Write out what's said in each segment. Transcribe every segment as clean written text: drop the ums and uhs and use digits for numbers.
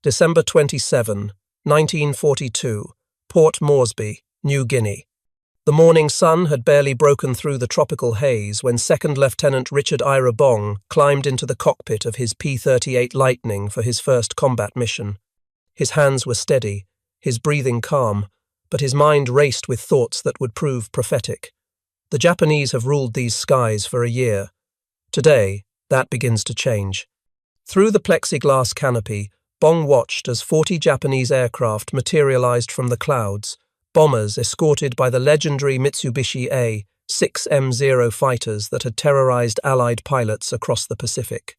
December 27, 1942, Port Moresby, New Guinea. The morning sun had barely broken through the tropical haze when Second Lieutenant Richard Ira Bong climbed into the cockpit of his P-38 Lightning for his first combat mission. His hands were steady, his breathing calm, but his mind raced with thoughts that would prove prophetic. The Japanese have ruled these skies for a year. Today, that begins to change. Through the plexiglass canopy, Bong watched as 40 Japanese aircraft materialized from the clouds, bombers escorted by the legendary Mitsubishi A-6M0 fighters that had terrorized Allied pilots across the Pacific.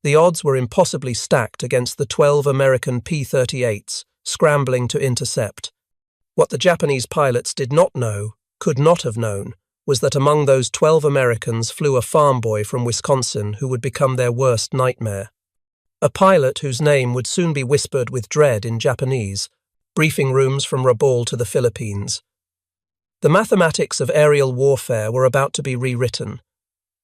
The odds were impossibly stacked against the 12 American P-38s scrambling to intercept. What the Japanese pilots did not know, could not have known, was that among those 12 Americans flew a farm boy from Wisconsin who would become their worst nightmare. A pilot whose name would soon be whispered with dread in Japanese, briefing rooms from Rabaul to the Philippines. The mathematics of aerial warfare were about to be rewritten,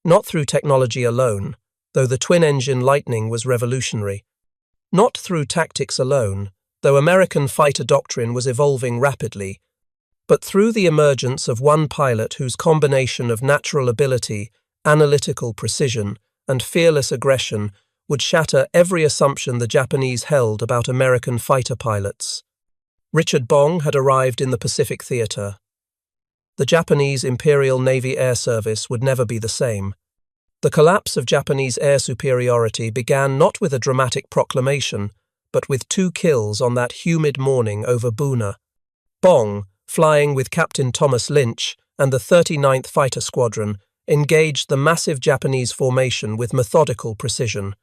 not through technology alone, though the twin-engine Lightning was revolutionary, not through tactics alone, though American fighter doctrine was evolving rapidly, but through the emergence of one pilot whose combination of natural ability, analytical precision, and fearless aggression would shatter every assumption the Japanese held about American fighter pilots. Richard Bong had arrived in the Pacific Theater. The Japanese Imperial Navy Air Service would never be the same. The collapse of Japanese air superiority began not with a dramatic proclamation, but with 2 kills on that humid morning over Buna. Bong, flying with Captain Thomas Lynch and the 39th Fighter Squadron, engaged the massive Japanese formation with methodical precision.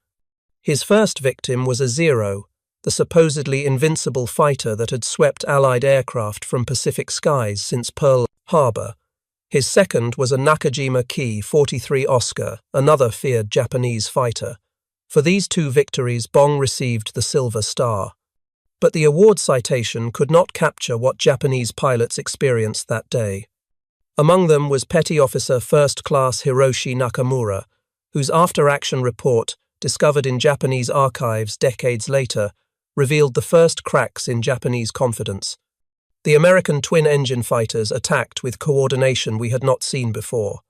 His first victim was a Zero, the supposedly invincible fighter that had swept Allied aircraft from Pacific skies since Pearl Harbor. His second was a Nakajima Ki 43 Oscar, another feared Japanese fighter. For these 2 victories, Bong received the Silver Star. But the award citation could not capture what Japanese pilots experienced that day. Among them was Petty Officer First Class Hiroshi Nakamura, whose after-action report, discovered in Japanese archives decades later, revealed the first cracks in Japanese confidence. The American twin-engine fighters attacked with coordination we had not seen before.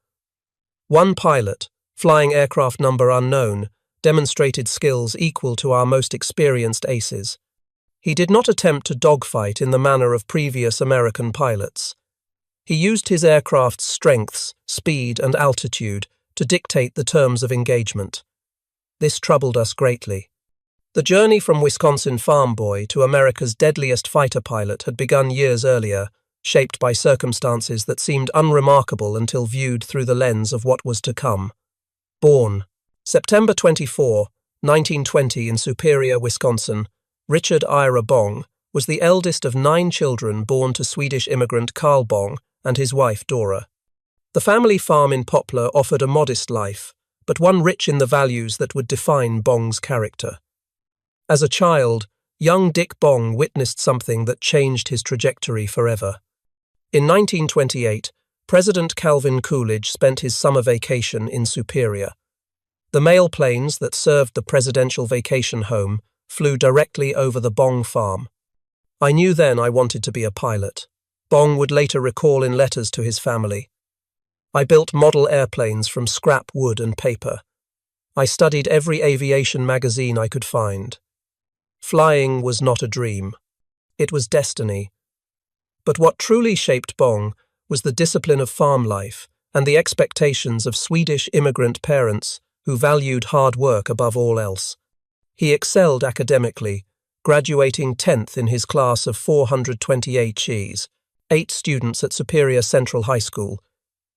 One pilot, flying aircraft number unknown, demonstrated skills equal to our most experienced aces. He did not attempt to dogfight in the manner of previous American pilots. He used his aircraft's strengths, speed, and altitude to dictate the terms of engagement. This troubled us greatly. The journey from Wisconsin farm boy to America's deadliest fighter pilot had begun years earlier, shaped by circumstances that seemed unremarkable until viewed through the lens of what was to come. Born September 24, 1920 in Superior, Wisconsin, Richard Ira Bong was the eldest of 9 children born to Swedish immigrant Carl Bong and his wife Dora. The family farm in Poplar offered a modest life, but one rich in the values that would define Bong's character. As a child, young Dick Bong witnessed something that changed his trajectory forever. In 1928, President Calvin Coolidge spent his summer vacation in Superior. The mail planes that served the presidential vacation home flew directly over the Bong farm. I knew then I wanted to be a pilot. Bong would later recall in letters to his family. I built model airplanes from scrap wood and paper. I studied every aviation magazine I could find. Flying was not a dream. It was destiny. But what truly shaped Bong was the discipline of farm life and the expectations of Swedish immigrant parents who valued hard work above all else. He excelled academically, graduating 10th in his class of 428 Gs, 8 students at Superior Central High School.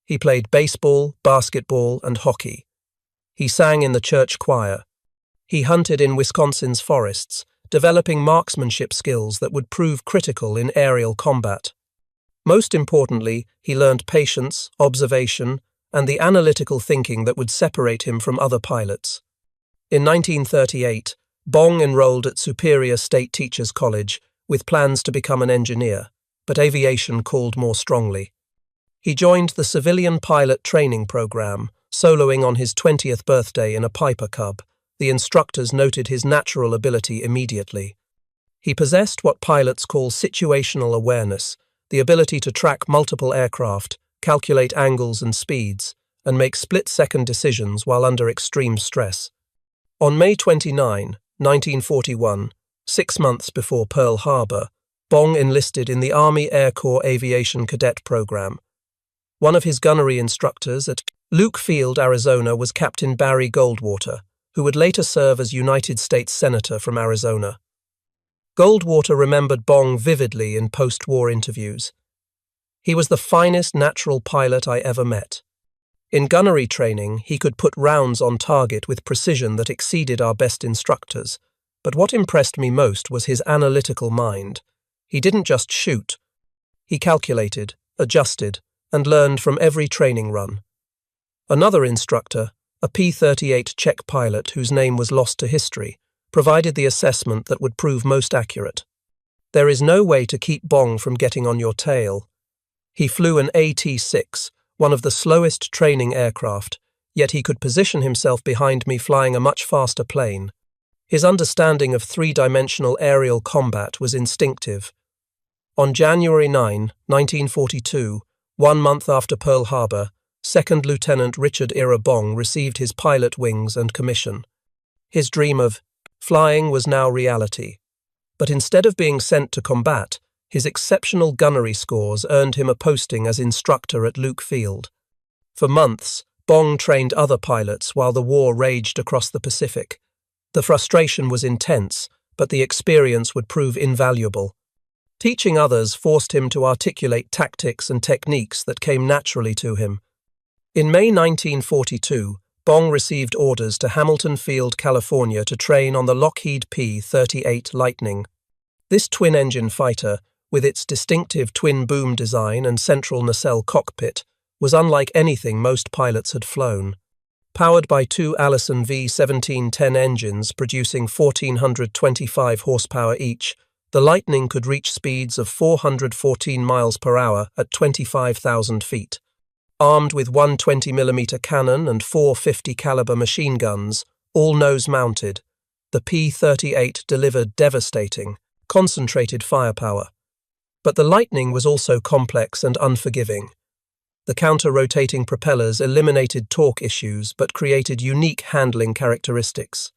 He played baseball, basketball, and hockey. He sang in the church choir. He hunted in Wisconsin's forests, developing marksmanship skills that would prove critical in aerial combat. Most importantly, he learned patience, observation, and the analytical thinking that would separate him from other pilots. In 1938, Bong enrolled at Superior State Teachers College with plans to become an engineer, but aviation called more strongly. He joined the civilian pilot training program, soloing on his 20th birthday in a Piper Cub. The instructors noted his natural ability immediately. He possessed what pilots call situational awareness, the ability to track multiple aircraft, calculate angles and speeds, and make split-second decisions while under extreme stress. On May 29, 1941, 6 months before Pearl Harbor, Bong enlisted in the Army Air Corps Aviation Cadet Program. One of his gunnery instructors at Luke Field, Arizona, was Captain Barry Goldwater, who would later serve as United States Senator from Arizona. Goldwater remembered Bong vividly in post-war interviews. "He was the finest natural pilot I ever met. In gunnery training, he could put rounds on target with precision that exceeded our best instructors, but what impressed me most was his analytical mind. He didn't just shoot. He calculated, adjusted, and learned from every training run." Another instructor, a P-38 Czech pilot whose name was lost to history, provided the assessment that would prove most accurate. "There is no way to keep Bong from getting on your tail. He flew an AT-6, one of the slowest training aircraft, yet he could position himself behind me flying a much faster plane. His understanding of three-dimensional aerial combat was instinctive." On January 9, 1942, 1 month after Pearl Harbor, Second Lieutenant Richard Ira Bong received his pilot wings and commission. His dream of flying was now reality. But instead of being sent to combat, his exceptional gunnery scores earned him a posting as instructor at Luke Field. For months, Bong trained other pilots while the war raged across the Pacific. The frustration was intense, but the experience would prove invaluable. Teaching others forced him to articulate tactics and techniques that came naturally to him. In May 1942, Bong received orders to Hamilton Field, California to train on the Lockheed P-38 Lightning. This twin-engine fighter, with its distinctive twin-boom design and central nacelle cockpit, was unlike anything most pilots had flown. Powered by two Allison V1710 engines producing 1,425 horsepower each, the Lightning could reach speeds of 414 miles per hour at 25,000 feet. Armed with one 20mm cannon and four 50 caliber machine guns, all nose-mounted, the P-38 delivered devastating, concentrated firepower. But the Lightning was also complex and unforgiving. The counter-rotating propellers eliminated torque issues but created unique handling characteristics.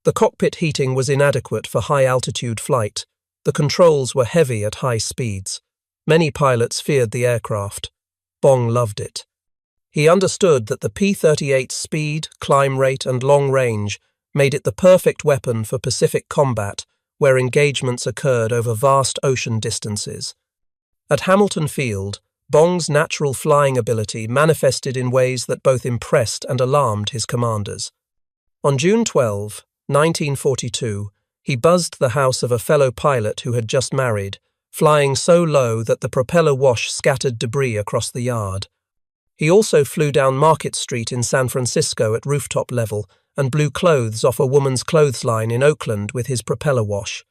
The cockpit heating was inadequate for high-altitude flight. The controls were heavy at high speeds. Many pilots feared the aircraft. Bong loved it. He understood that the P-38's speed, climb rate, and long range made it the perfect weapon for Pacific combat, where engagements occurred over vast ocean distances. At Hamilton Field, Bong's natural flying ability manifested in ways that both impressed and alarmed his commanders. On June 12, 1942, he buzzed the house of a fellow pilot who had just married, flying so low that the propeller wash scattered debris across the yard. He also flew down Market Street in San Francisco at rooftop level and blew clothes off a woman's clothesline in Oakland with his propeller wash.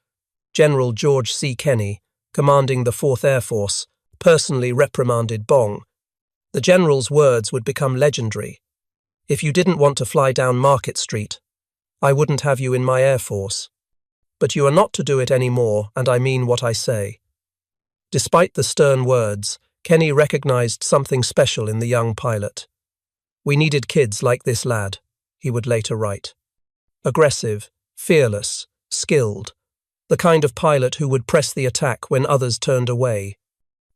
General George C. Kenney, commanding the 4th Air Force, personally reprimanded Bong. The general's words would become legendary. "If you didn't want to fly down Market Street, I wouldn't have you in my Air Force. But you are not to do it anymore, and I mean what I say." Despite the stern words, Kenney recognized something special in the young pilot. "We needed kids like this lad," he would later write. Aggressive, fearless, skilled, the kind of pilot who would press the attack when others turned away.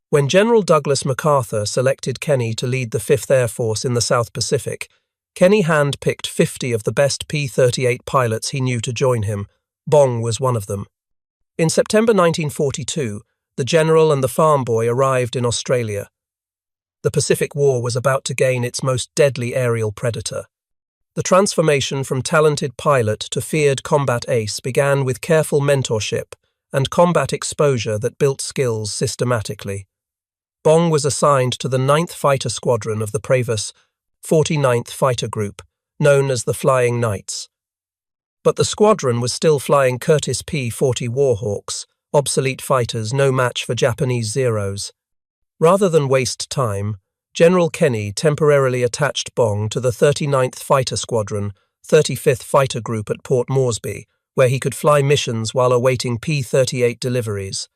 When General Douglas MacArthur selected Kenney to lead the 5th Air Force in the South Pacific, Kenney hand-picked 50 of the best P-38 pilots he knew to join him. Bong was one of them. In September 1942, the general and the farm boy arrived in Australia. The Pacific War was about to gain its most deadly aerial predator. The transformation from talented pilot to feared combat ace began with careful mentorship and combat exposure that built skills systematically. Bong was assigned to the 9th Fighter Squadron of the Previous 49th Fighter Group, known as the Flying Knights. But the squadron was still flying Curtiss P-40 Warhawks, obsolete fighters no match for Japanese Zeros. Rather than waste time, General Kenney temporarily attached Bong to the 39th Fighter Squadron, 35th Fighter Group at Port Moresby, where he could fly missions while awaiting P-38 deliveries.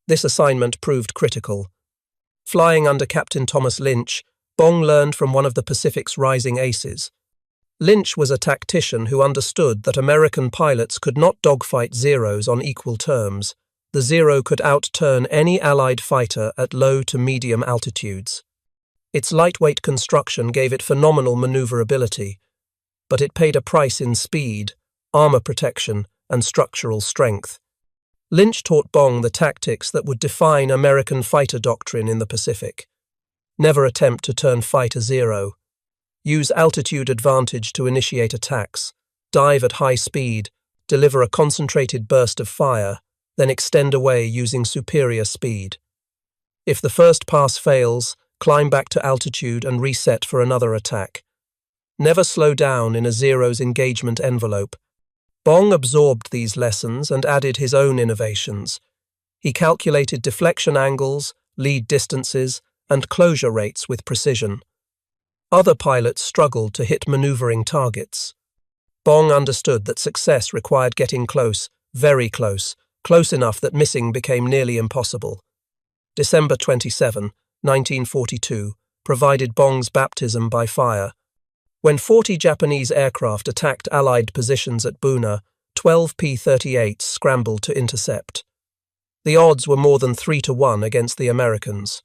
This assignment proved critical. Flying under Captain Thomas Lynch, Bong learned from one of the Pacific's rising aces. Lynch was a tactician who understood that American pilots could not dogfight Zeros on equal terms. The Zero could outturn any Allied fighter at low to medium altitudes. Its lightweight construction gave it phenomenal maneuverability, but it paid a price in speed, armor protection, and structural strength. Lynch taught Bong the tactics that would define American fighter doctrine in the Pacific. Never attempt to turn fighter Zero. Use altitude advantage to initiate attacks. Dive at high speed. Deliver a concentrated burst of fire, then extend away using superior speed. If the first pass fails, climb back to altitude and reset for another attack. Never slow down in a Zero's engagement envelope. Bong absorbed these lessons and added his own innovations. He calculated deflection angles, lead distances, and closure rates with precision. Other pilots struggled to hit maneuvering targets. Bong understood that success required getting close, very close, close enough that missing became nearly impossible. December 27, 1942, provided Bong's baptism by fire. When 40 Japanese aircraft attacked Allied positions at Buna, 12 P-38s scrambled to intercept. The odds were more than 3-1 against the Americans.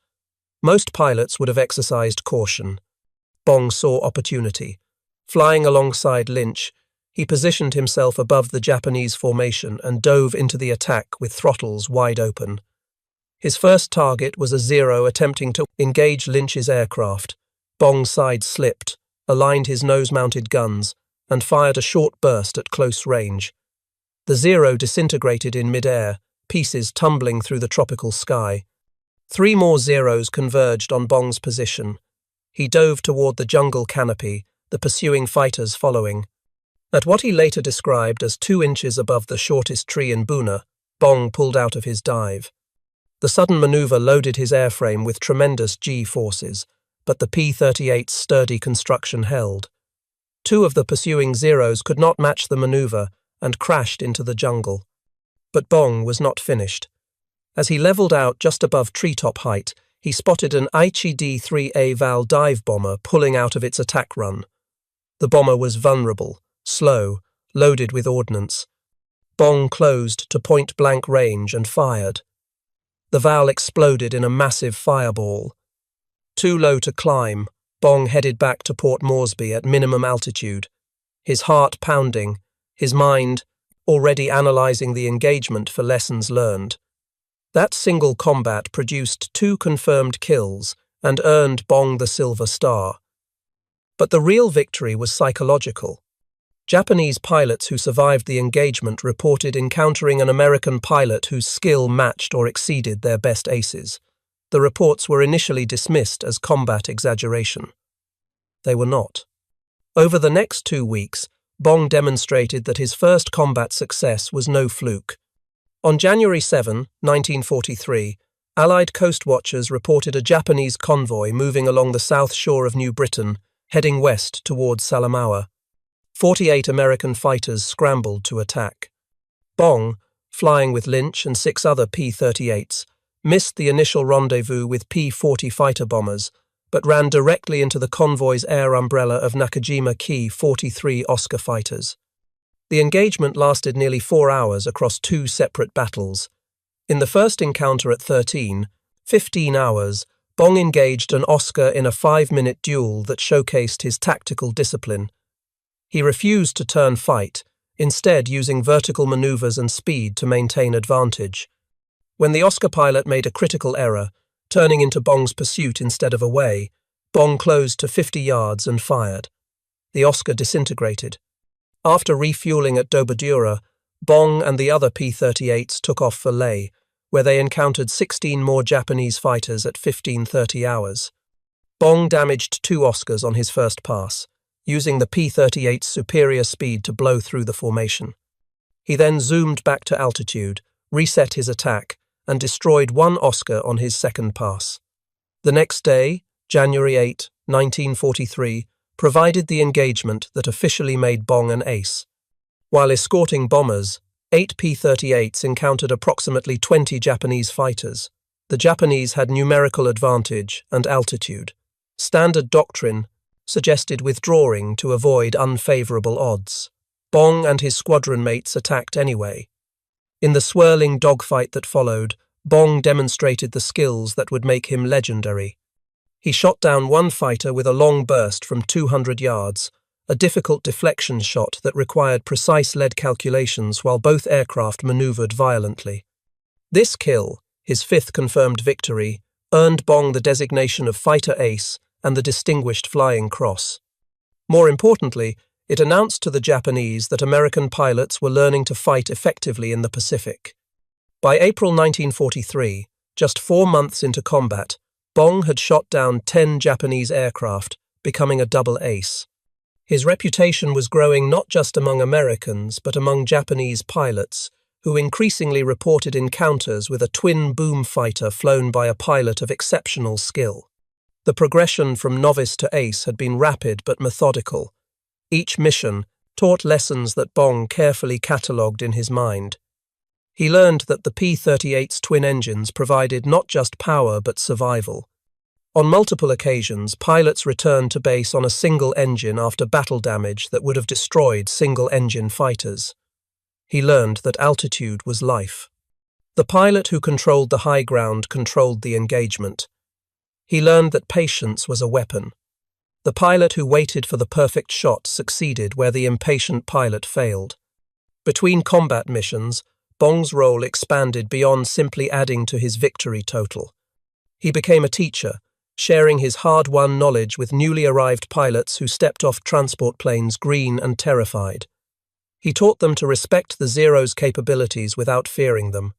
Most pilots would have exercised caution. Bong saw opportunity. Flying alongside Lynch, he positioned himself above the Japanese formation and dove into the attack with throttles wide open. His first target was a Zero attempting to engage Lynch's aircraft. Bong's side slipped, aligned his nose-mounted guns, and fired a short burst at close range. The Zero disintegrated in mid-air, pieces tumbling through the tropical sky. 3 more Zeros converged on Bong's position. He dove toward the jungle canopy, the pursuing fighters following. At what he later described as 2 inches above the shortest tree in Buna, Bong pulled out of his dive. The sudden maneuver loaded his airframe with tremendous G-forces, but the P-38's sturdy construction held. 2 of the pursuing Zeros could not match the maneuver and crashed into the jungle. But Bong was not finished. As he leveled out just above treetop height, he spotted an Aichi D-3A Val dive bomber pulling out of its attack run. The bomber was vulnerable, slow, loaded with ordnance. Bong closed to point-blank range and fired. The Val exploded in a massive fireball. Too low to climb, Bong headed back to Port Moresby at minimum altitude, his heart pounding, his mind already analyzing the engagement for lessons learned. That single combat produced 2 confirmed kills and earned Bong the Silver Star. But the real victory was psychological. Japanese pilots who survived the engagement reported encountering an American pilot whose skill matched or exceeded their best aces. The reports were initially dismissed as combat exaggeration. They were not. Over the next 2 weeks, Bong demonstrated that his first combat success was no fluke. On January 7, 1943, Allied coast watchers reported a Japanese convoy moving along the south shore of New Britain, heading west towards Salamaua. 48 American fighters scrambled to attack. Bong, flying with Lynch and 6 other P-38s, missed the initial rendezvous with P-40 fighter bombers, but ran directly into the convoy's air umbrella of Nakajima Ki 43 Oscar fighters. The engagement lasted nearly 4 hours across 2 separate battles. In the first encounter at 15 hours, Bong engaged an Oscar in a 5-minute duel that showcased his tactical discipline. He refused to turn fight, instead using vertical maneuvers and speed to maintain advantage. When the Oscar pilot made a critical error, turning into Bong's pursuit instead of away, Bong closed to 50 yards and fired. The Oscar disintegrated. After refueling at Dobodura, Bong and the other P-38s took off for Leh, where they encountered 16 more Japanese fighters at 15:30 hours. Bong damaged 2 Oscars on his first pass, using the P-38's superior speed to blow through the formation. He then zoomed back to altitude, reset his attack, and destroyed 1 Oscar on his second pass. The next day, January 8, 1943, provided the engagement that officially made Bong an ace. While escorting bombers, 8 P-38s encountered approximately 20 Japanese fighters. The Japanese had numerical advantage and altitude. Standard doctrine suggested withdrawing to avoid unfavorable odds. Bong and his squadron mates attacked anyway. In the swirling dogfight that followed, Bong demonstrated the skills that would make him legendary. He shot down one fighter with a long burst from 200 yards, a difficult deflection shot that required precise lead calculations while both aircraft maneuvered violently. This kill, his 5th confirmed victory, earned Bong the designation of Fighter Ace and the Distinguished Flying Cross. More importantly, it announced to the Japanese that American pilots were learning to fight effectively in the Pacific. By April 1943, just 4 months into combat, Bong had shot down 10 Japanese aircraft, becoming a double ace. His reputation was growing not just among Americans but among Japanese pilots, who increasingly reported encounters with a twin boom fighter flown by a pilot of exceptional skill. The progression from novice to ace had been rapid but methodical. Each mission taught lessons that Bong carefully catalogued in his mind. He learned that the P-38's twin engines provided not just power but survival. On multiple occasions, pilots returned to base on a single engine after battle damage that would have destroyed single-engine fighters. He learned that altitude was life. The pilot who controlled the high ground controlled the engagement. He learned that patience was a weapon. The pilot who waited for the perfect shot succeeded where the impatient pilot failed. Between combat missions, Bong's role expanded beyond simply adding to his victory total. He became a teacher, sharing his hard-won knowledge with newly arrived pilots who stepped off transport planes green and terrified. He taught them to respect the Zero's capabilities without fearing them.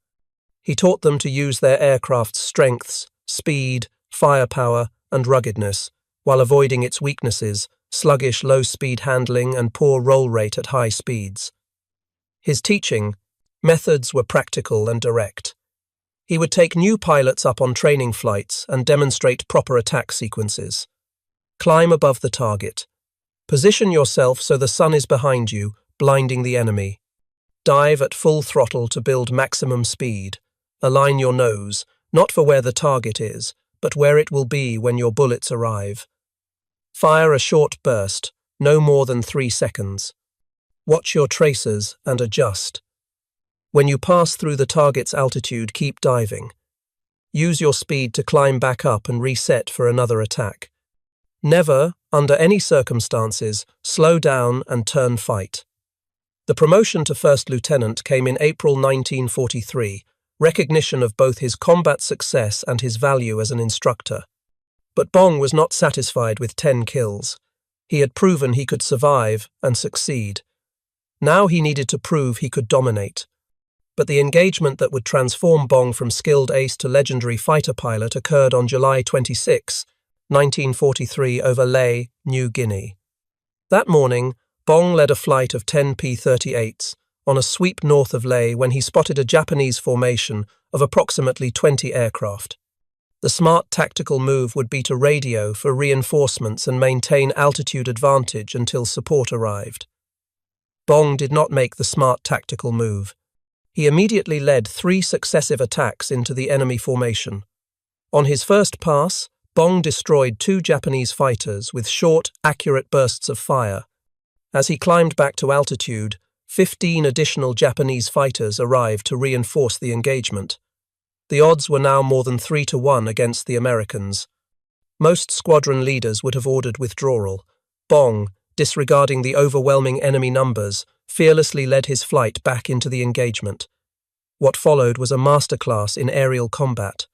He taught them to use their aircraft's strengths, speed, firepower, and ruggedness, while avoiding its weaknesses, sluggish low-speed handling and poor roll rate at high speeds. His teaching methods were practical and direct. He would take new pilots up on training flights and demonstrate proper attack sequences. Climb above the target. Position yourself so the sun is behind you, blinding the enemy. Dive at full throttle to build maximum speed. Align your nose, not for where the target is, but where it will be when your bullets arrive. Fire a short burst, no more than 3 seconds. Watch your tracers and adjust. When you pass through the target's altitude, keep diving. Use your speed to climb back up and reset for another attack. Never, under any circumstances, slow down and turn fight. The promotion to first lieutenant came in April 1943, recognition of both his combat success and his value as an instructor. But Bong was not satisfied with 10 kills. He had proven he could survive and succeed. Now he needed to prove he could dominate. But the engagement that would transform Bong from skilled ace to legendary fighter pilot occurred on July 26, 1943 over Lae, New Guinea. That morning, Bong led a flight of 10 P-38s on a sweep north of Lae when he spotted a Japanese formation of approximately 20 aircraft. The smart tactical move would be to radio for reinforcements and maintain altitude advantage until support arrived. Bong did not make the smart tactical move. He immediately led 3 successive attacks into the enemy formation. On his first pass, Bong destroyed 2 Japanese fighters with short, accurate bursts of fire. As he climbed back to altitude, 15 additional Japanese fighters arrived to reinforce the engagement. The odds were now more than 3-1 against the Americans. Most squadron leaders would have ordered withdrawal. Bong, disregarding the overwhelming enemy numbers, fearlessly led his flight back into the engagement. What followed was a masterclass in aerial combat.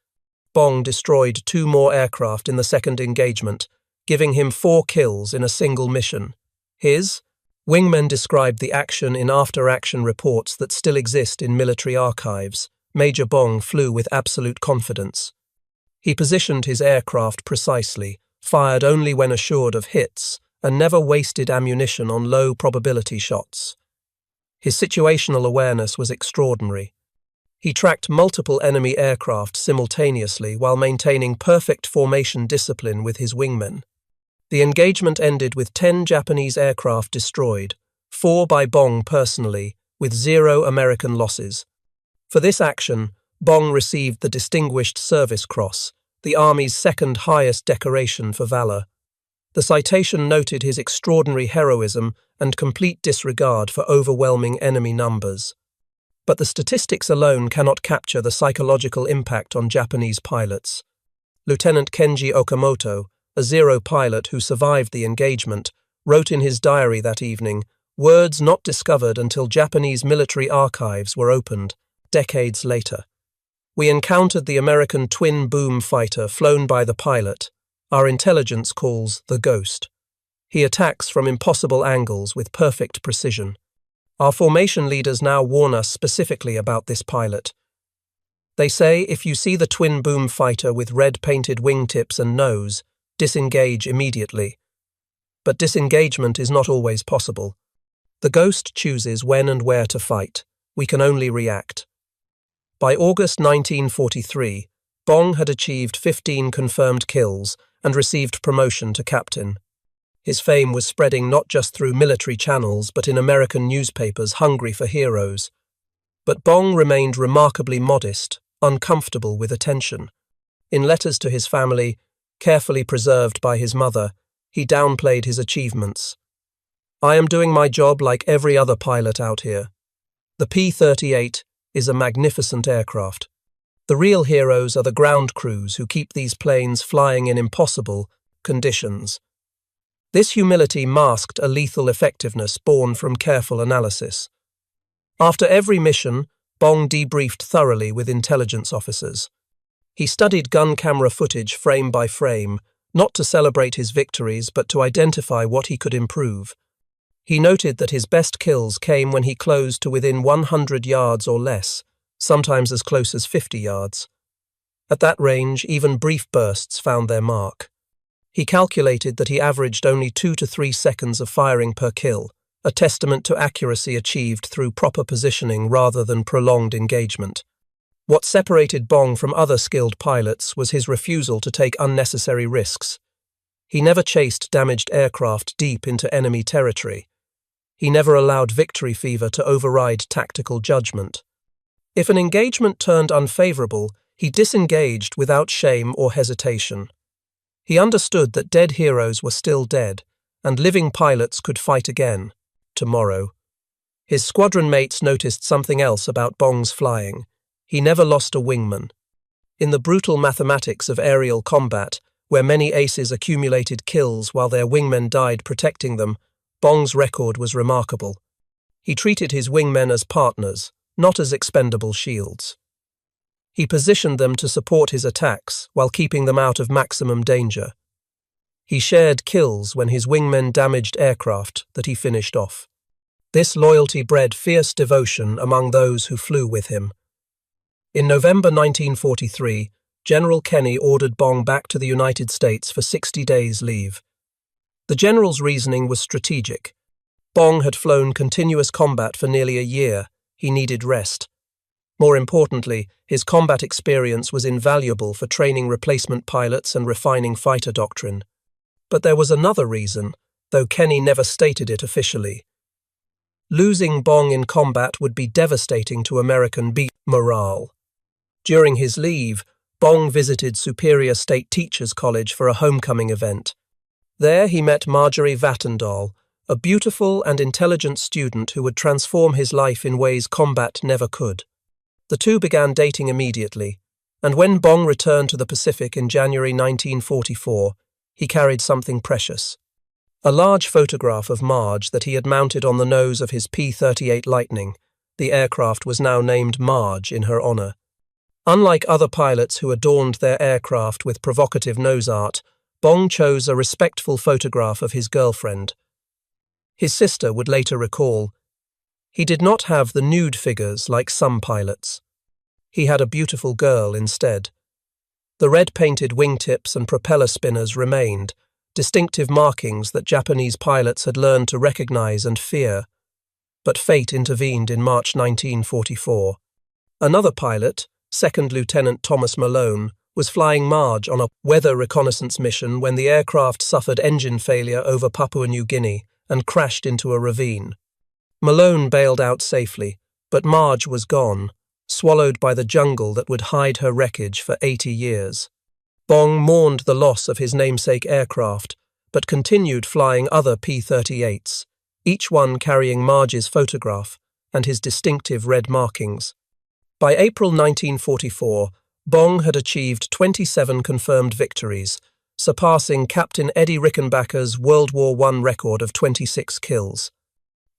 Bong destroyed 2 more aircraft in the second engagement, giving him 4 kills in a single mission. His wingmen described the action in after-action reports that still exist in military archives. Major Bong flew with absolute confidence. He positioned his aircraft precisely, fired only when assured of hits, and never wasted ammunition on low-probability shots. His situational awareness was extraordinary. He tracked multiple enemy aircraft simultaneously while maintaining perfect formation discipline with his wingmen. The engagement ended with 10 Japanese aircraft destroyed, 4 by Bong personally, with 0 American losses. For this action, Bong received the Distinguished Service Cross, the Army's second highest decoration for valor. The citation noted his extraordinary heroism and complete disregard for overwhelming enemy numbers. But the statistics alone cannot capture the psychological impact on Japanese pilots. Lieutenant Kenji Okamoto, a Zero pilot who survived the engagement, wrote in his diary that evening, words not discovered until Japanese military archives were opened, decades later. We encountered the American twin-boom fighter flown by the pilot, our intelligence calls the Ghost. He attacks from impossible angles with perfect precision. Our formation leaders now warn us specifically about this pilot. They say if you see the twin-boom fighter with red-painted wingtips and nose, disengage immediately. But disengagement is not always possible. The Ghost chooses when and where to fight. We can only react. By August 1943, Bong had achieved 15 confirmed kills and received promotion to captain. His fame was spreading not just through military channels but in American newspapers hungry for heroes. But Bong remained remarkably modest, uncomfortable with attention. In letters to his family, carefully preserved by his mother, he downplayed his achievements. I am doing my job like every other pilot out here. The P-38 is a magnificent aircraft. The real heroes are the ground crews who keep these planes flying in impossible conditions. This humility masked a lethal effectiveness born from careful analysis. After every mission, Bong debriefed thoroughly with intelligence officers. He studied gun camera footage frame by frame, not to celebrate his victories but to identify what he could improve. He noted that his best kills came when he closed to within 100 yards or less, sometimes as close as 50 yards. At that range, even brief bursts found their mark. He calculated that he averaged only 2 to 3 seconds of firing per kill, a testament to accuracy achieved through proper positioning rather than prolonged engagement. What separated Bong from other skilled pilots was his refusal to take unnecessary risks. He never chased damaged aircraft deep into enemy territory. He never allowed victory fever to override tactical judgment. If an engagement turned unfavorable, he disengaged without shame or hesitation. He understood that dead heroes were still dead, and living pilots could fight again, tomorrow. His squadron mates noticed something else about Bong's flying. He never lost a wingman. In the brutal mathematics of aerial combat, where many aces accumulated kills while their wingmen died protecting them, Bong's record was remarkable. He treated his wingmen as partners, not as expendable shields. He positioned them to support his attacks while keeping them out of maximum danger. He shared kills when his wingmen damaged aircraft that he finished off. This loyalty bred fierce devotion among those who flew with him. In November 1943, General Kenny ordered Bong back to the United States for 60 days' leave. The general's reasoning was strategic. Bong had flown continuous combat for nearly a year. He needed rest. More importantly, his combat experience was invaluable for training replacement pilots and refining fighter doctrine. But there was another reason, though Kenny never stated it officially. Losing Bong in combat would be devastating to American morale. During his leave, Bong visited Superior State Teachers College for a homecoming event. There he met Marjorie Vattendahl, a beautiful and intelligent student who would transform his life in ways combat never could. The two began dating immediately, and when Bong returned to the Pacific in January 1944, he carried something precious. A large photograph of Marge that he had mounted on the nose of his P-38 Lightning. The aircraft was now named Marge in her honor. Unlike other pilots who adorned their aircraft with provocative nose art, Bong chose a respectful photograph of his girlfriend. His sister would later recall, he did not have the nude figures like some pilots. He had a beautiful girl instead. The red-painted wingtips and propeller spinners remained, distinctive markings that Japanese pilots had learned to recognize and fear. But fate intervened in March 1944. Another pilot, Second Lieutenant Thomas Malone, was flying Marge on a weather reconnaissance mission when the aircraft suffered engine failure over Papua New Guinea and crashed into a ravine. Malone bailed out safely, but Marge was gone, swallowed by the jungle that would hide her wreckage for 80 years. Bong mourned the loss of his namesake aircraft, but continued flying other P-38s, each one carrying Marge's photograph and his distinctive red markings. By April 1944, Bong had achieved 27 confirmed victories, surpassing Captain Eddie Rickenbacker's World War I record of 26 kills.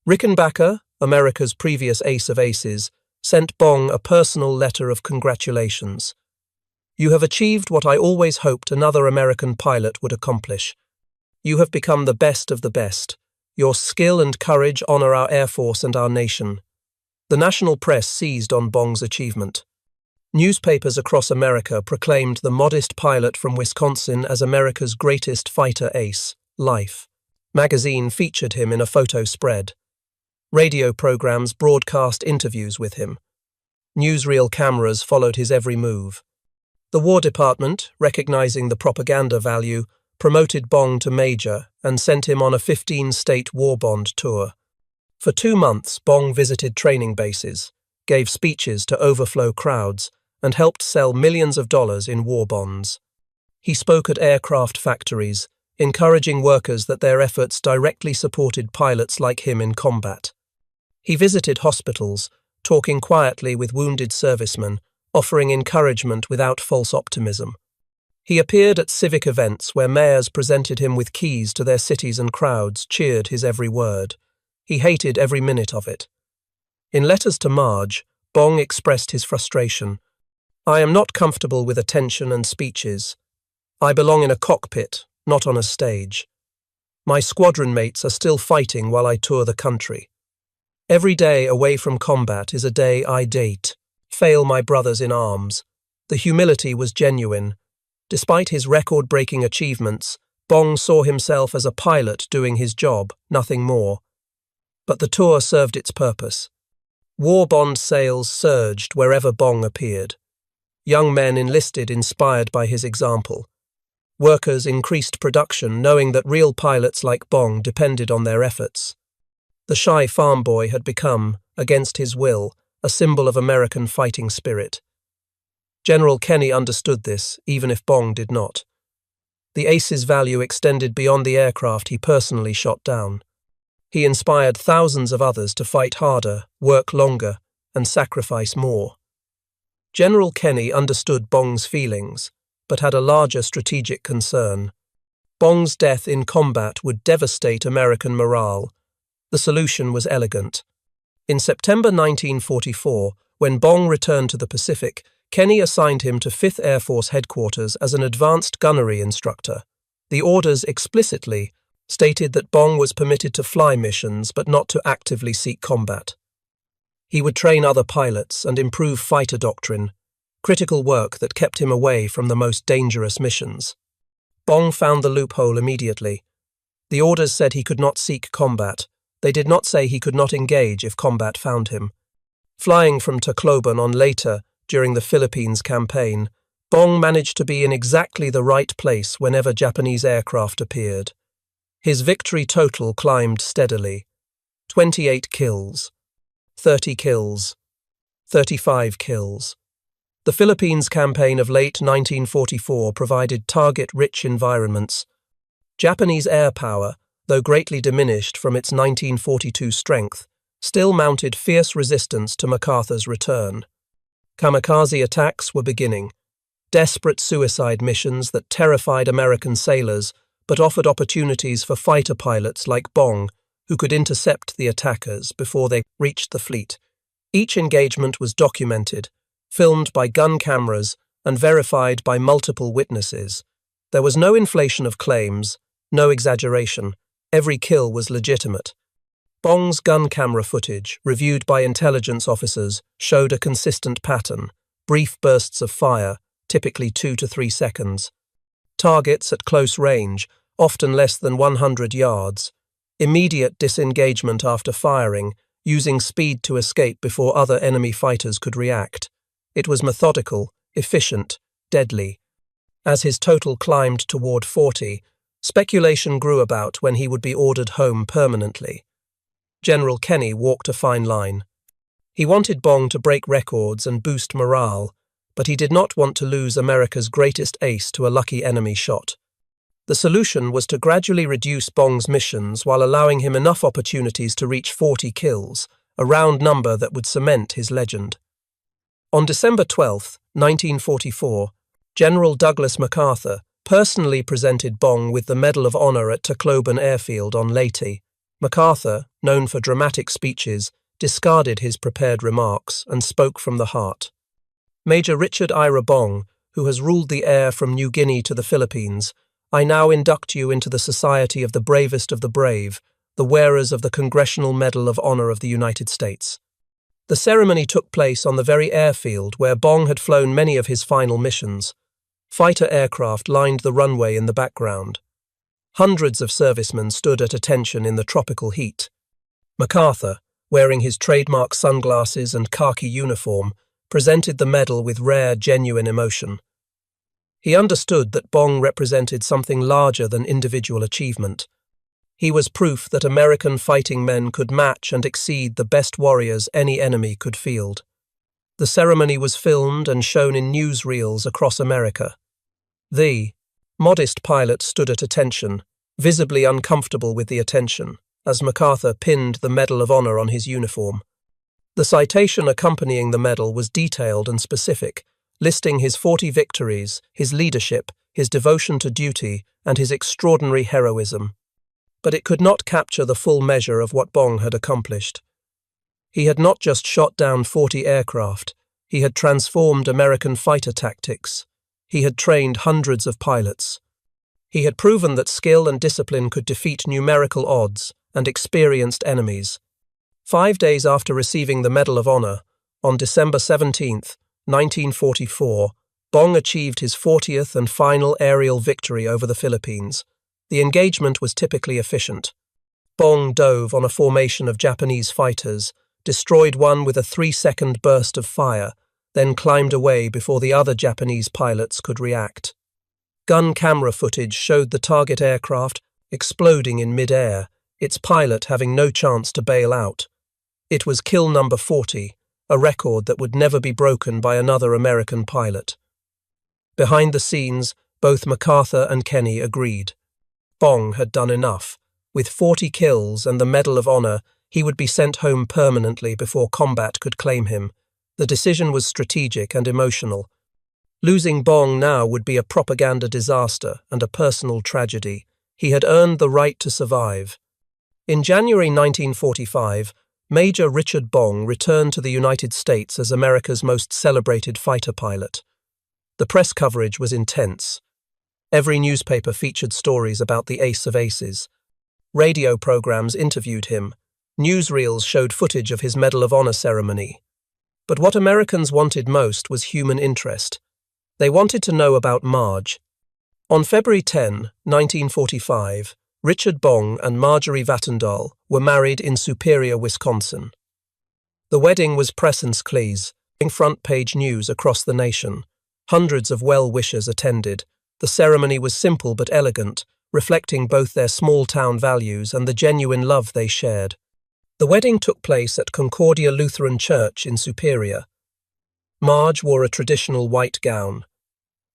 Rickenbacker, America's previous ace of aces, sent Bong a personal letter of congratulations. "You have achieved what I always hoped another American pilot would accomplish. You have become the best of the best. Your skill and courage honor our Air Force and our nation." The national press seized on Bong's achievement. Newspapers across America proclaimed the modest pilot from Wisconsin as America's greatest fighter ace. Life magazine featured him in a photo spread. Radio programs broadcast interviews with him. Newsreel cameras followed his every move. The War Department, recognizing the propaganda value, promoted Bong to major and sent him on a 15-state war bond tour. For 2 months, Bong visited training bases, gave speeches to overflow crowds, and helped sell millions of dollars in war bonds. He spoke at aircraft factories, encouraging workers that their efforts directly supported pilots like him in combat. He visited hospitals, talking quietly with wounded servicemen, offering encouragement without false optimism. He appeared at civic events where mayors presented him with keys to their cities and crowds cheered his every word. He hated every minute of it. In letters to Marge, Bong expressed his frustration. "I am not comfortable with attention and speeches. I belong in a cockpit, not on a stage. My squadron mates are still fighting while I tour the country. Every day away from combat is a day I date, fail my brothers in arms." The humility was genuine. Despite his record-breaking achievements, Bong saw himself as a pilot doing his job, nothing more. But the tour served its purpose. War bond sales surged wherever Bong appeared. Young men enlisted inspired by his example. Workers increased production knowing that real pilots like Bong depended on their efforts. The shy farm boy had become, against his will, a symbol of American fighting spirit. General Kenny understood this, even if Bong did not. The ace's value extended beyond the aircraft he personally shot down. He inspired thousands of others to fight harder, work longer, and sacrifice more. General Kenny understood Bong's feelings, but had a larger strategic concern. Bong's death in combat would devastate American morale. The solution was elegant. In September 1944, when Bong returned to the Pacific, Kenny assigned him to 5th Air Force Headquarters as an advanced gunnery instructor. The orders explicitly stated that Bong was permitted to fly missions but not to actively seek combat. He would train other pilots and improve fighter doctrine, critical work that kept him away from the most dangerous missions. Bong found the loophole immediately. The orders said he could not seek combat. They did not say he could not engage if combat found him. Flying from Tacloban on later, during the Philippines campaign, Bong managed to be in exactly the right place whenever Japanese aircraft appeared. His victory total climbed steadily. 28 kills, 30 kills, 35 kills. The Philippines campaign of late 1944 provided target-rich environments. Japanese air power, though greatly diminished from its 1942 strength, still mounted fierce resistance to MacArthur's return. Kamikaze attacks were beginning, desperate suicide missions that terrified American sailors but offered opportunities for fighter pilots like Bong, who could intercept the attackers before they reached the fleet. Each engagement was documented, filmed by gun cameras and verified by multiple witnesses. There was no inflation of claims, no exaggeration. Every kill was legitimate. Bong's gun camera footage, reviewed by intelligence officers, showed a consistent pattern: brief bursts of fire, typically 2 to 3 seconds. Targets at close range, often less than 100 yards. Immediate disengagement after firing, using speed to escape before other enemy fighters could react. It was methodical, efficient, deadly. As his total climbed toward 40, speculation grew about when he would be ordered home permanently. General Kenny walked a fine line. He wanted Bong to break records and boost morale, but he did not want to lose America's greatest ace to a lucky enemy shot. The solution was to gradually reduce Bong's missions while allowing him enough opportunities to reach 40 kills, a round number that would cement his legend. On December 12, 1944, General Douglas MacArthur personally presented Bong with the Medal of Honor at Tacloban Airfield on Leyte. MacArthur, known for dramatic speeches, discarded his prepared remarks and spoke from the heart. Major Richard Ira Bong, who has ruled the air from New Guinea to the Philippines, I now induct you into the society of the bravest of the brave, the wearers of the Congressional Medal of Honor of the United States. The ceremony took place on the very airfield where Bong had flown many of his final missions. Fighter aircraft lined the runway in the background. Hundreds of servicemen stood at attention in the tropical heat. MacArthur, wearing his trademark sunglasses and khaki uniform, presented the medal with rare, genuine emotion. He understood that Bong represented something larger than individual achievement. He was proof that American fighting men could match and exceed the best warriors any enemy could field. The ceremony was filmed and shown in newsreels across America. The modest pilot stood at attention, visibly uncomfortable with the attention, as MacArthur pinned the Medal of Honor on his uniform. The citation accompanying the medal was detailed and specific, listing his 40 victories, his leadership, his devotion to duty, and his extraordinary heroism. But it could not capture the full measure of what Bong had accomplished. He had not just shot down 40 aircraft, he had transformed American fighter tactics. He had trained hundreds of pilots. He had proven that skill and discipline could defeat numerical odds and experienced enemies. 5 days after receiving the Medal of Honor, on December 17, 1944, Bong achieved his 40th and final aerial victory over the Philippines. The engagement was typically efficient. Bong dove on a formation of Japanese fighters, destroyed one with a 3-second burst of fire, then climbed away before the other Japanese pilots could react. Gun camera footage showed the target aircraft exploding in mid-air, its pilot having no chance to bail out. It was kill number 40, a record that would never be broken by another American pilot. Behind the scenes, both MacArthur and Kenny agreed. Bong had done enough. With 40 kills and the Medal of Honor, he would be sent home permanently before combat could claim him. The decision was strategic and emotional. Losing Bong now would be a propaganda disaster and a personal tragedy. He had earned the right to survive. In January 1945, Major Richard Bong returned to the United States as America's most celebrated fighter pilot. The press coverage was intense. Every newspaper featured stories about the ace of aces. Radio programs interviewed him. Newsreels showed footage of his Medal of Honor ceremony. But what Americans wanted most was human interest. They wanted to know about Marge. On February 10, 1945, Richard Bong and Marjorie Vattendahl were married in Superior, Wisconsin. The wedding was presence-clés, front-page news across the nation. Hundreds of well-wishers attended. The ceremony was simple but elegant, reflecting both their small-town values and the genuine love they shared. The wedding took place at Concordia Lutheran Church in Superior. Marge wore a traditional white gown.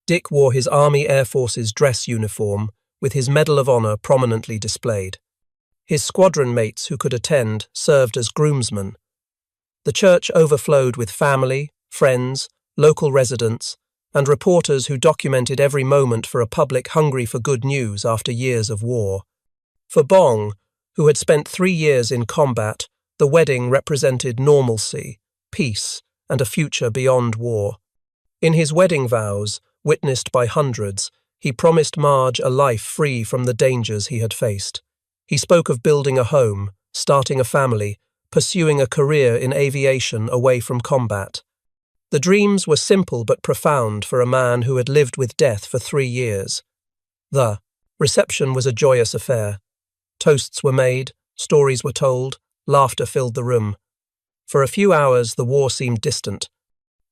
Dick wore his Army Air Force's dress uniform, with his Medal of Honor prominently displayed. His squadron mates who could attend served as groomsmen. The church overflowed with family, friends, local residents, and reporters who documented every moment for a public hungry for good news after years of war. For Bong, who had spent 3 years in combat, the wedding represented normalcy, peace, and a future beyond war. In his wedding vows, witnessed by hundreds, he promised Marge a life free from the dangers he had faced. He spoke of building a home, starting a family, pursuing a career in aviation away from combat. The dreams were simple but profound for a man who had lived with death for 3 years. The reception was a joyous affair. Toasts were made, stories were told, laughter filled the room. For a few hours the war seemed distant.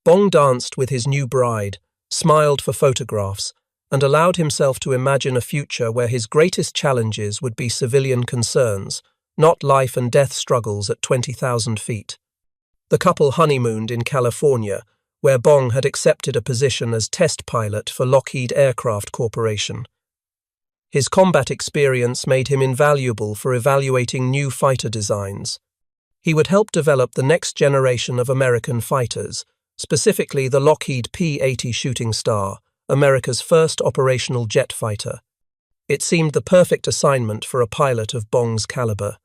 Bong danced with his new bride, smiled for photographs, and allowed himself to imagine a future where his greatest challenges would be civilian concerns, not life and death struggles at 20,000 feet. The couple honeymooned in California, where Bong had accepted a position as test pilot for Lockheed Aircraft Corporation. His combat experience made him invaluable for evaluating new fighter designs. He would help develop the next generation of American fighters, specifically the Lockheed P-80 Shooting Star, America's first operational jet fighter. It seemed the perfect assignment for a pilot of Bong's caliber.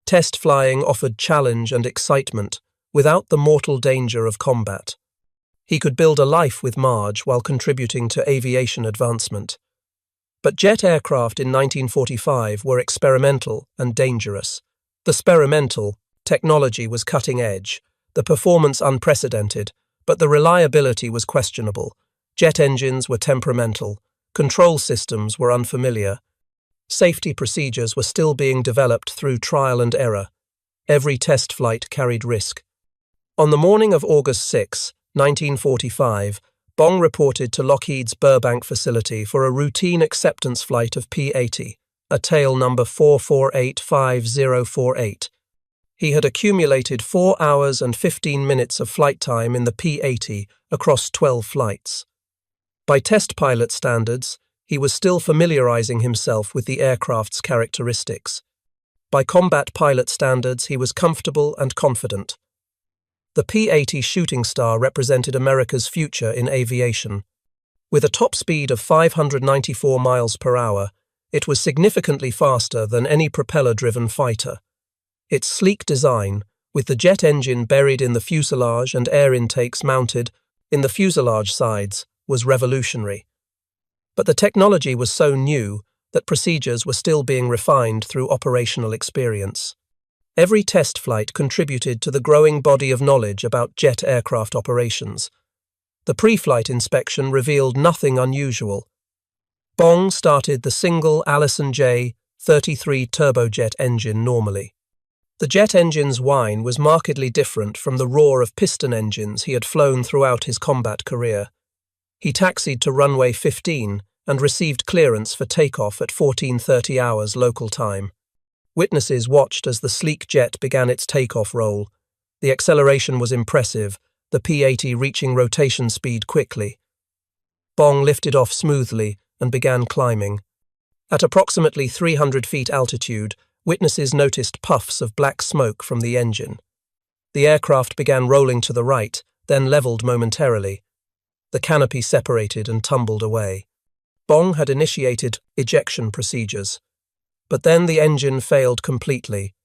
Test flying offered challenge and excitement, without the mortal danger of combat. He could build a life with Marge while contributing to aviation advancement. But jet aircraft in 1945 were experimental and dangerous. The experimental technology was cutting edge, the performance unprecedented, but the reliability was questionable. Jet engines were temperamental, control systems were unfamiliar. Safety procedures were still being developed through trial and error. Every test flight carried risk. On the morning of August 6, 1945, Bong reported to Lockheed's Burbank facility for a routine acceptance flight of P-80, a tail number 4485048. He had accumulated 4 hours and 15 minutes of flight time in the P-80 across 12 flights. By test pilot standards, he was still familiarizing himself with the aircraft's characteristics. By combat pilot standards, he was comfortable and confident. The P-80 Shooting Star represented America's future in aviation. With a top speed of 594 miles per hour, it was significantly faster than any propeller-driven fighter. Its sleek design, with the jet engine buried in the fuselage and air intakes mounted in the fuselage sides, was revolutionary. But the technology was so new that procedures were still being refined through operational experience. Every test flight contributed to the growing body of knowledge about jet aircraft operations. The pre-flight inspection revealed nothing unusual. Bong started the single Allison J-33 turbojet engine normally. The jet engine's whine was markedly different from the roar of piston engines he had flown throughout his combat career. He taxied to runway 15 and received clearance for takeoff at 14:30 hours local time. Witnesses watched as the sleek jet began its takeoff roll. The acceleration was impressive, the P-80 reaching rotation speed quickly. Bong lifted off smoothly and began climbing. At approximately 300 feet altitude, witnesses noticed puffs of black smoke from the engine. The aircraft began rolling to the right, then leveled momentarily. The canopy separated and tumbled away. Bong had initiated ejection procedures. But then the engine failed completely.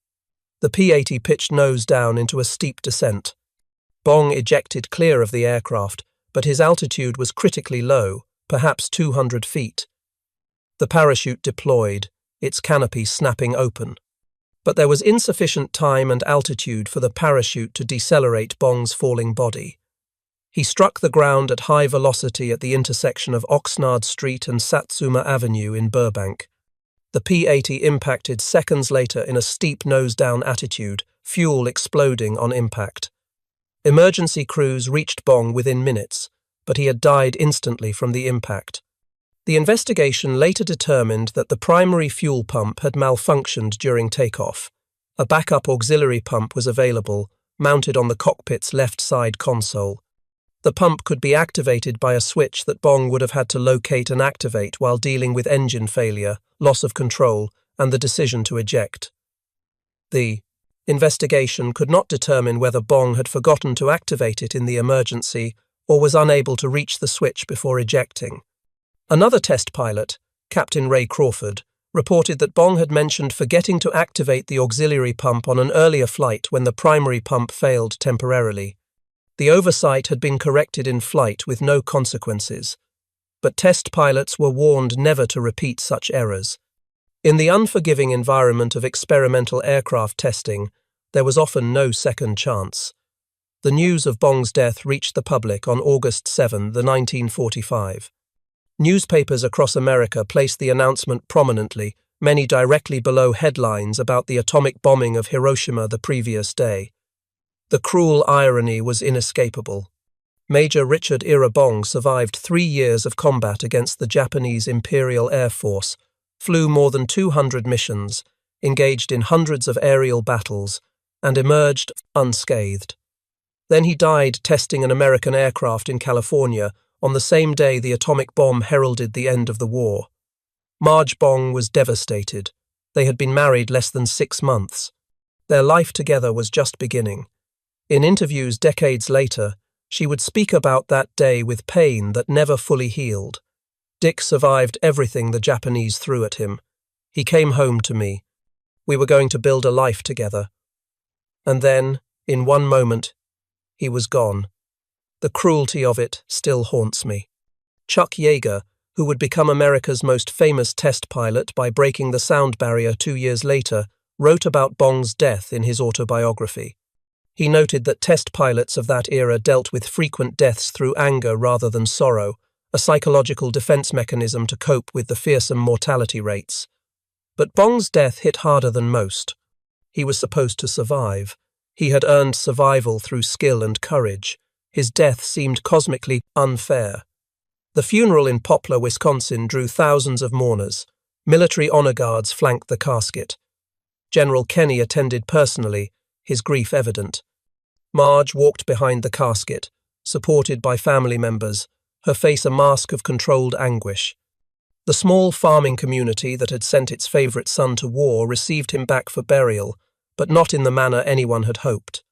The P-80 pitched nose down into a steep descent. Bong ejected clear of the aircraft, but his altitude was critically low, perhaps 200 feet. The parachute deployed, its canopy snapping open. But there was insufficient time and altitude for the parachute to decelerate Bong's falling body. He struck the ground at high velocity at the intersection of Oxnard Street and Satsuma Avenue in Burbank. The P-80 impacted seconds later in a steep nose-down attitude, fuel exploding on impact. Emergency crews reached Bong within minutes, but he had died instantly from the impact. The investigation later determined that the primary fuel pump had malfunctioned during takeoff. A backup auxiliary pump was available, mounted on the cockpit's left side console. The pump could be activated by a switch that Bong would have had to locate and activate while dealing with engine failure, loss of control, and the decision to eject. The investigation could not determine whether Bong had forgotten to activate it in the emergency or was unable to reach the switch before ejecting. Another test pilot, Captain Ray Crawford, reported that Bong had mentioned forgetting to activate the auxiliary pump on an earlier flight when the primary pump failed temporarily. The oversight had been corrected in flight with no consequences, but test pilots were warned never to repeat such errors. In the unforgiving environment of experimental aircraft testing, there was often no second chance. The news of Bong's death reached the public on August 7, 1945. Newspapers across America placed the announcement prominently, many directly below headlines about the atomic bombing of Hiroshima the previous day. The cruel irony was inescapable. Major Richard Ira Bong survived 3 years of combat against the Japanese Imperial Air Force, flew more than 200 missions, engaged in hundreds of aerial battles, and emerged unscathed. Then he died testing an American aircraft in California on the same day the atomic bomb heralded the end of the war. Marge Bong was devastated. They had been married less than 6 months. Their life together was just beginning. In interviews decades later, she would speak about that day with pain that never fully healed. Dick survived everything the Japanese threw at him. He came home to me. We were going to build a life together. And then, in one moment, he was gone. The cruelty of it still haunts me. Chuck Yeager, who would become America's most famous test pilot by breaking the sound barrier 2 years later, wrote about Bong's death in his autobiography. He noted that test pilots of that era dealt with frequent deaths through anger rather than sorrow, a psychological defense mechanism to cope with the fearsome mortality rates. But Bong's death hit harder than most. He was supposed to survive. He had earned survival through skill and courage. His death seemed cosmically unfair. The funeral in Poplar, Wisconsin drew thousands of mourners. Military honor guards flanked the casket. General Kenny attended personally, his grief evident. Marge walked behind the casket, supported by family members, her face a mask of controlled anguish. The small farming community that had sent its favorite son to war received him back for burial, but not in the manner anyone had hoped.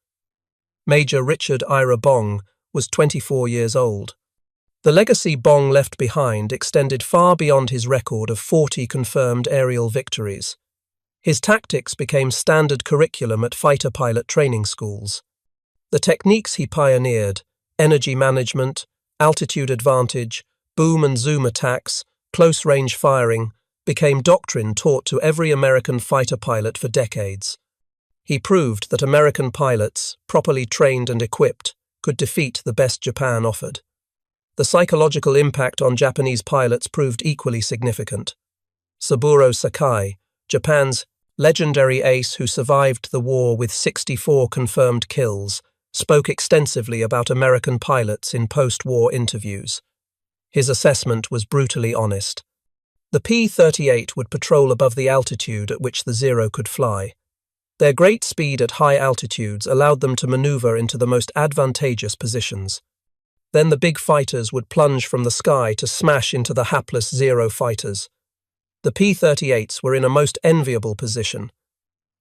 Major Richard Ira Bong was 24 years old. The legacy Bong left behind extended far beyond his record of 40 confirmed aerial victories. His tactics became standard curriculum at fighter pilot training schools. The techniques he pioneered, energy management, altitude advantage, boom and zoom attacks, close-range firing, became doctrine taught to every American fighter pilot for decades. He proved that American pilots, properly trained and equipped, could defeat the best Japan offered. The psychological impact on Japanese pilots proved equally significant. Saburo Sakai, Japan's legendary ace who survived the war with 64 confirmed kills, spoke extensively about American pilots in post-war interviews. His assessment was brutally honest. The P-38 would patrol above the altitude at which the Zero could fly. Their great speed at high altitudes allowed them to maneuver into the most advantageous positions. Then the big fighters would plunge from the sky to smash into the hapless Zero fighters. The P-38s were in a most enviable position.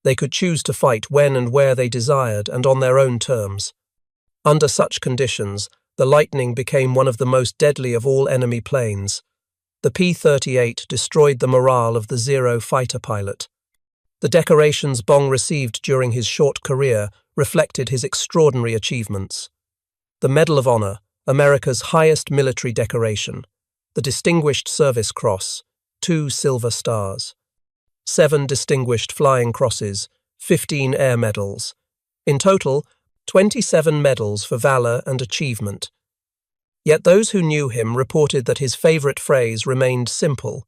They could choose to fight when and where they desired and on their own terms. Under such conditions, the Lightning became one of the most deadly of all enemy planes. The P-38 destroyed the morale of the Zero fighter pilot. The decorations Bong received during his short career reflected his extraordinary achievements. The Medal of Honor, America's highest military decoration, the Distinguished Service Cross, 2 silver stars, 7 Distinguished Flying Crosses, 15 Air Medals. In total, 27 medals for valor and achievement. Yet those who knew him reported that his favorite phrase remained simple: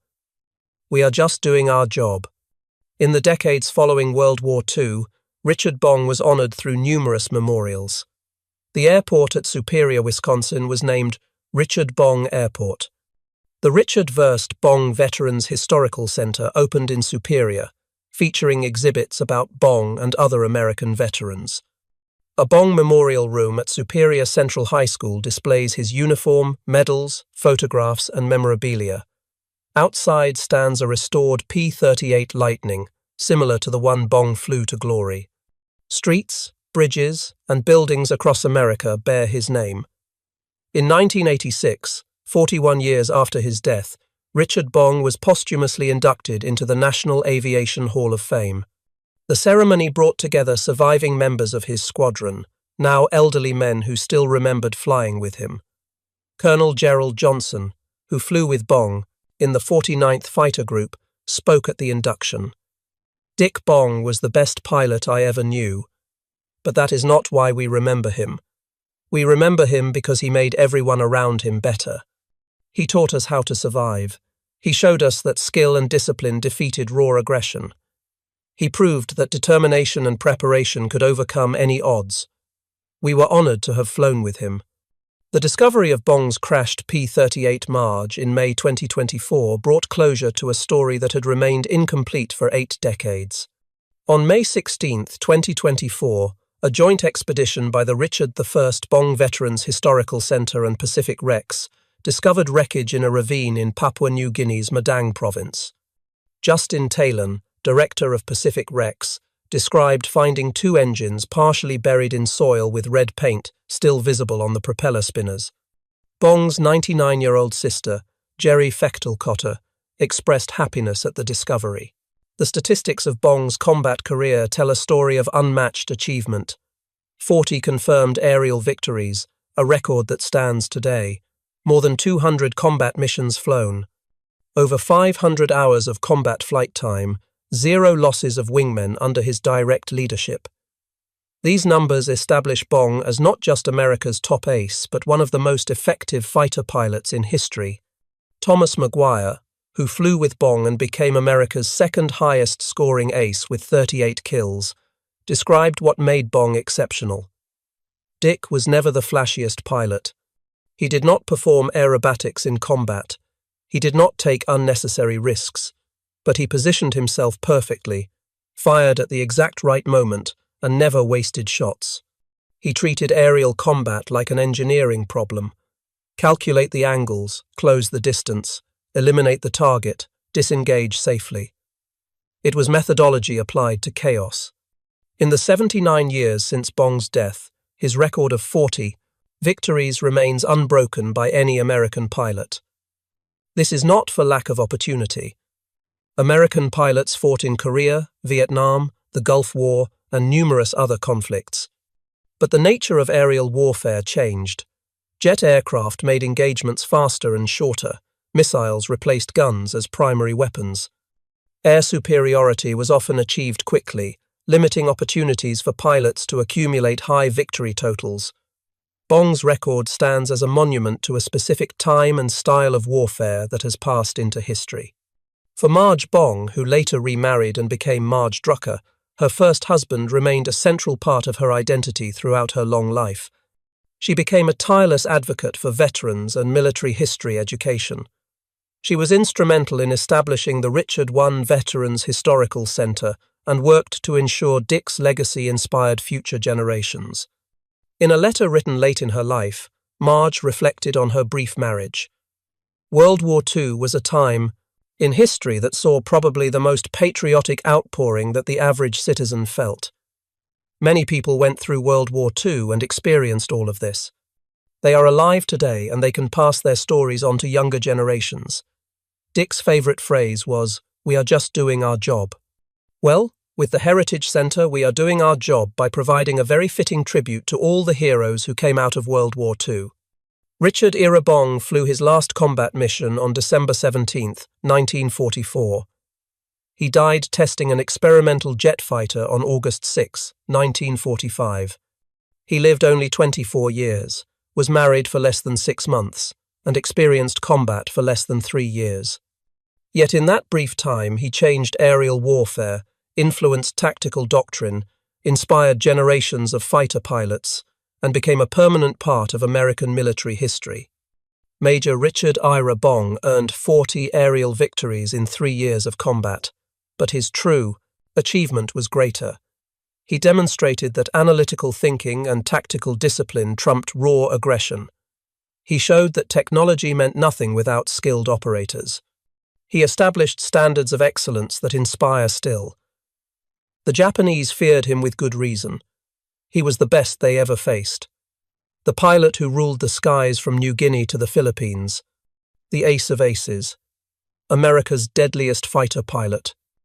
"We are just doing our job." In the decades following World War II, Richard Bong was honored through numerous memorials. The airport at Superior, Wisconsin was named Richard Bong Airport. The Richard Verst Bong Veterans Historical Center opened in Superior, featuring exhibits about Bong and other American veterans. A Bong Memorial Room at Superior Central High School displays his uniform, medals, photographs, and memorabilia. Outside stands a restored P-38 Lightning, similar to the one Bong flew to glory. Streets, bridges, and buildings across America bear his name. In 1986, 41 years after his death, Richard Bong was posthumously inducted into the National Aviation Hall of Fame. The ceremony brought together surviving members of his squadron, now elderly men who still remembered flying with him. Colonel Gerald Johnson, who flew with Bong in the 49th Fighter Group, spoke at the induction. "Dick Bong was the best pilot I ever knew, but that is not why we remember him. We remember him because he made everyone around him better. He taught us how to survive. He showed us that skill and discipline defeated raw aggression. He proved that determination and preparation could overcome any odds. We were honored to have flown with him." The discovery of Bong's crashed P-38 Marge in May 2024 brought closure to a story that had remained incomplete for 8 decades. On May 16, 2024, a joint expedition by the Richard I Bong Veterans Historical Centre and Pacific Rex discovered wreckage in a ravine in Papua New Guinea's Madang province. Justin Talon, director of Pacific Rex, described finding two engines partially buried in soil with red paint still visible on the propeller spinners. Bong's 99-year-old sister, Jerry Fechtelkotter, expressed happiness at the discovery. The statistics of Bong's combat career tell a story of unmatched achievement. 40 confirmed aerial victories, a record that stands today. More than 200 combat missions flown. Over 500 hours of combat flight time, 0 losses of wingmen under his direct leadership. These numbers establish Bong as not just America's top ace, but one of the most effective fighter pilots in history. Thomas Maguire, who flew with Bong and became America's second highest scoring ace with 38 kills, described what made Bong exceptional. Dick was never the flashiest pilot. He did not perform aerobatics in combat. He did not take unnecessary risks, but he positioned himself perfectly, fired at the exact right moment, and never wasted shots. He treated aerial combat like an engineering problem. Calculate the angles, close the distance, eliminate the target, disengage safely. It was methodology applied to chaos. In the 79 years since Bong's death, his record of 40 victories remains unbroken by any American pilot. This is not for lack of opportunity. American pilots fought in Korea, Vietnam, the Gulf War, and numerous other conflicts. But the nature of aerial warfare changed. Jet aircraft made engagements faster and shorter. Missiles replaced guns as primary weapons. Air superiority was often achieved quickly, limiting opportunities for pilots to accumulate high victory totals. Bong's record stands as a monument to a specific time and style of warfare that has passed into history. For Marge Bong, who later remarried and became Marge Drucker, her first husband remained a central part of her identity throughout her long life. She became a tireless advocate for veterans and military history education. She was instrumental in establishing the Richard I Veterans Historical Centre and worked to ensure Dick's legacy inspired future generations. In a letter written late in her life, Marge reflected on her brief marriage. World War II was a time in history that saw probably the most patriotic outpouring that the average citizen felt. Many people went through World War II and experienced all of this. They are alive today and they can pass their stories on to younger generations. Dick's favourite phrase was, "We are just doing our job." Well, with the Heritage Centre, we are doing our job by providing a very fitting tribute to all the heroes who came out of World War II. Richard Ira Bong flew his last combat mission on December 17, 1944. He died testing an experimental jet fighter on August 6, 1945. He lived only 24 years, was married for less than 6 months, and experienced combat for less than 3 years. Yet in that brief time he changed aerial warfare, influenced tactical doctrine, inspired generations of fighter pilots, and became a permanent part of American military history. Major Richard Ira Bong earned 40 aerial victories in 3 years of combat, but his true achievement was greater. He demonstrated that analytical thinking and tactical discipline trumped raw aggression. He showed that technology meant nothing without skilled operators. He established standards of excellence that inspire still. The Japanese feared him with good reason. He was the best they ever faced. The pilot who ruled the skies from New Guinea to the Philippines. The ace of aces. America's deadliest fighter pilot.